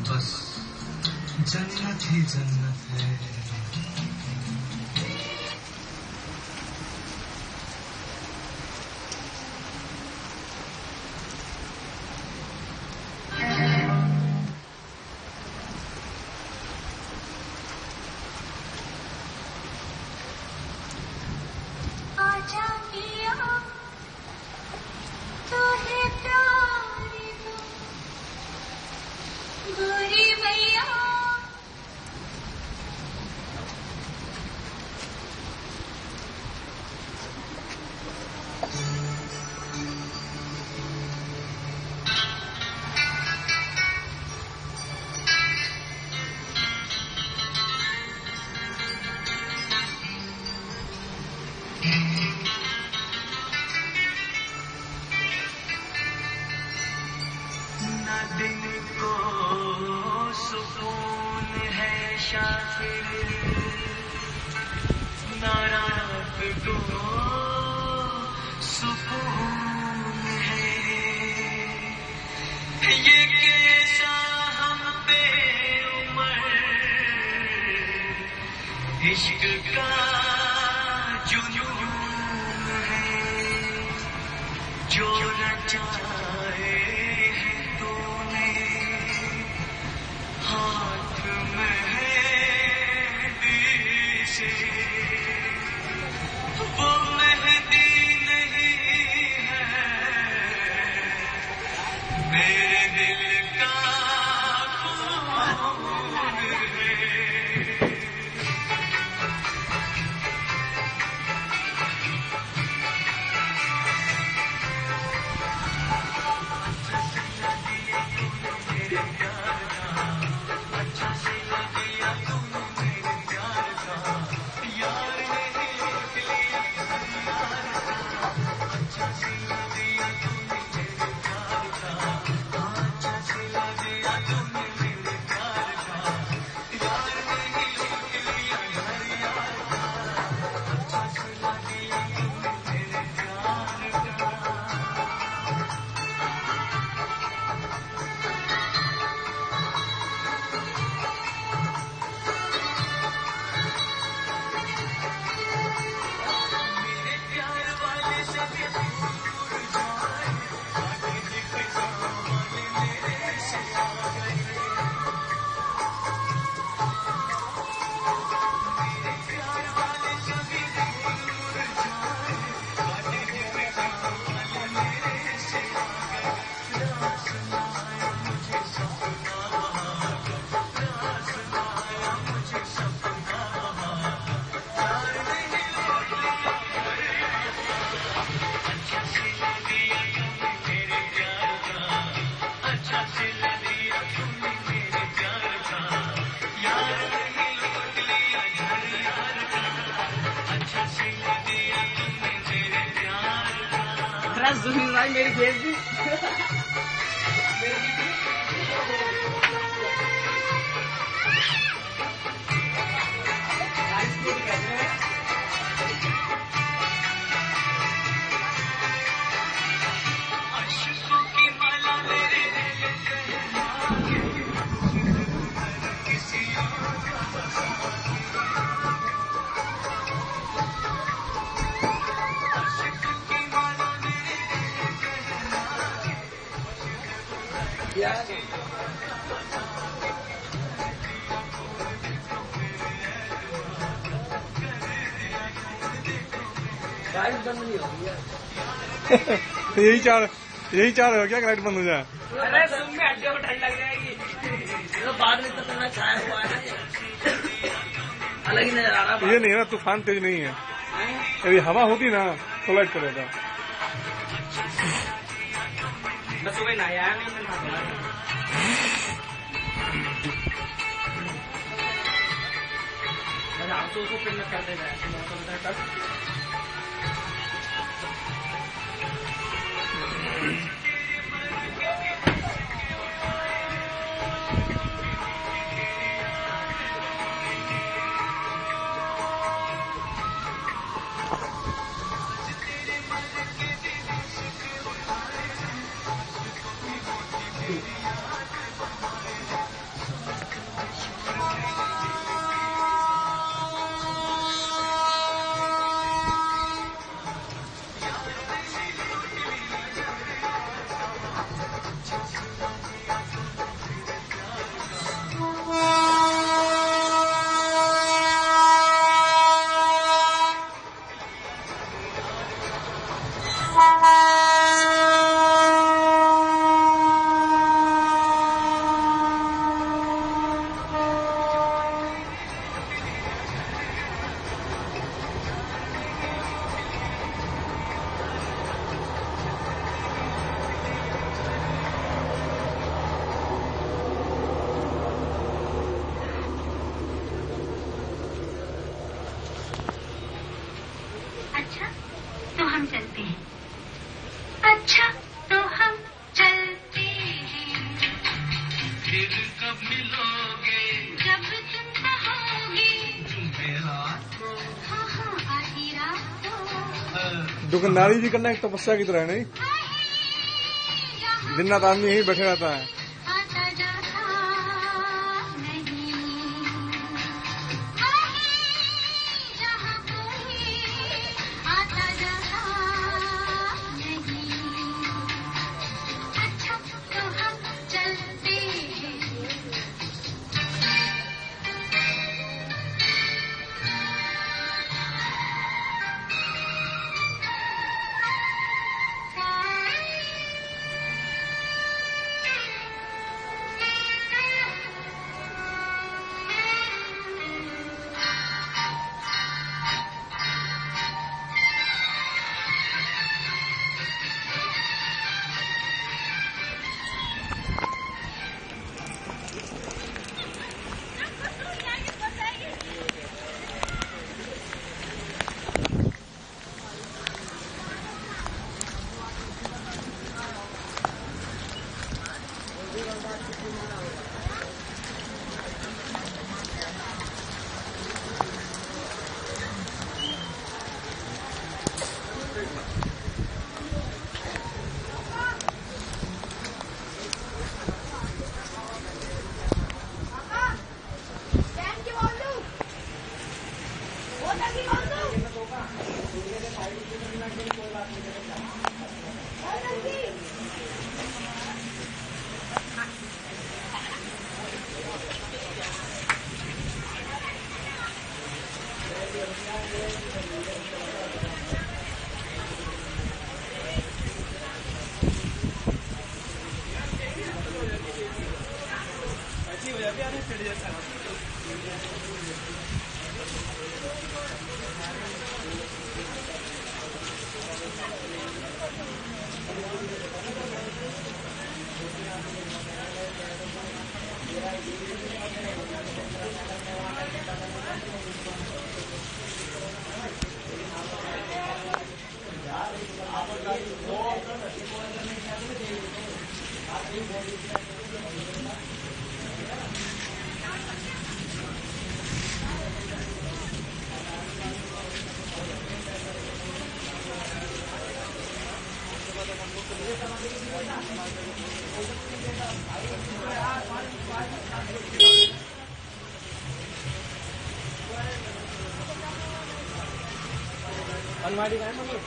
बस जन्नत ही जन्नत है। दिन को सुकून है शातिर, ना रात को सुकून है। ये कैसा हम पे उम्र इश्क का जुनून है, जो रचाए हाथ में मेहंदी से, वो मेहंदी नहीं है मेरे दिल का खून है। भाई मेरी भेज दी। यही चार हो क्या लाइट बंद हो जाए? अरे तुम भी हड्डियों को ठंड लग जाएगी तो बाद में तो तुम्हें छाया हुआ है अलग ही नजर आ रहा। ये नहीं है ना, तूफान तेज नहीं है। यदि हवा होती ना तो लाइट करेगा। मैं सुबह नहाया नहीं, मैं आंसू को फिर करते जाए। फिर कब मिलोगे जब तुम कहोगे जुमेरात को हाँ हाँ आधी रात को दुकानदारी भी करना एक तपस्या की तरह है, नहीं? दिन रात आदमी यही बैठे रहता है। आता जाता नहीं जहाँ कोई आता जाता नहीं। अच्छा तो हम चलते हैं अलमारी का है मम्मी